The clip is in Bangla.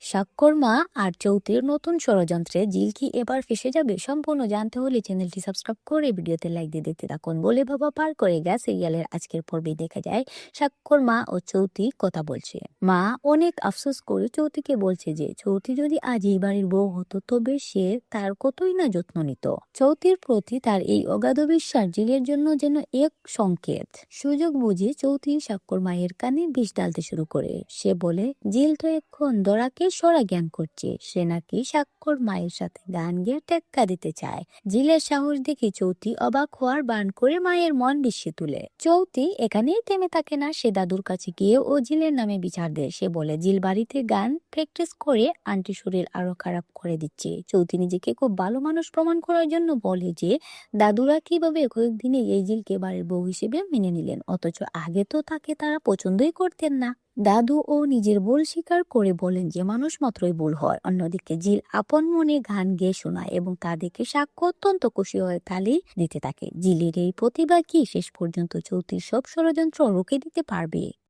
স্বাক্ষর মা আর চৌতির নতুন ষড়যন্ত্রে জিল কি এবার ফেসে যাবে? সম্পূর্ণ জানতে হলে চ্যানেলটি সাবস্ক্রাইব করে ভিডিওতে লাইক দিয়ে দেখতে থাকুন। বলে বাবা পার করে গেছে সিরিয়ালের আজকের পর্বে দেখা যায় স্বাক্ষর মা ও চৌতি কথা বলছে। মা অনেক আফসোস করে চৌতিকে বলছে যে চৌতি যদি আজ এই বাড়ির বউ হতো তবে সে তার কতই না যত্ন নিত। চৌতির প্রতি তার এই অগাধ বিশ্বাস জিলের জন্য যেন এক সংকেত। সুযোগ বুঝে চৌতি স্বাক্ষর মায়ের কানে বিষ ঢালতে শুরু করে। সে বলে জিল তো এখন দরাকে সরা জ্ঞান করছে, সে নাকি স্বাক্ষর মায়ের সাথে গান গেয়ে টেক্কা দিতে চায়। জিলের সাহস দেখে চৌতি অবাক হওয়ার বান করে মায়ের মন বিশ্বে তুলে। চৌতি এখানেই থেমে থাকে না, সে দাদুর কাছে গিয়ে ও জিলের নামে বিচার দেয়। সে বলে জিল বাড়িতে গান প্র্যাকটিস করে আন্টি শরীর আরো খারাপ করে দিচ্ছে। চৌতি নিজেকে খুব ভালো মানুষ প্রমাণ করার জন্য বলে যে দাদুরা কিভাবে কয়েকদিনে এই জিলকে বাড়ির বউ হিসেবে মেনে নিলেন, অথচ আগে তো তাকে তারা পছন্দই করতেন না। দাদু ও নিজের ভুল স্বীকার করে বলেন যে মানুষ মাত্রই ভুল হয়। অন্যদিকে জিল আপন মনে গান গেয়ে শোনায় এবং তা দেখে সাক্ষ্য অত্যন্ত খুশি হয়ে তালি দিতে থাকে। জিলের এই প্রতিভা কি শেষ পর্যন্ত চৌতির সব ষড়যন্ত্র রুখে দিতে পারবে?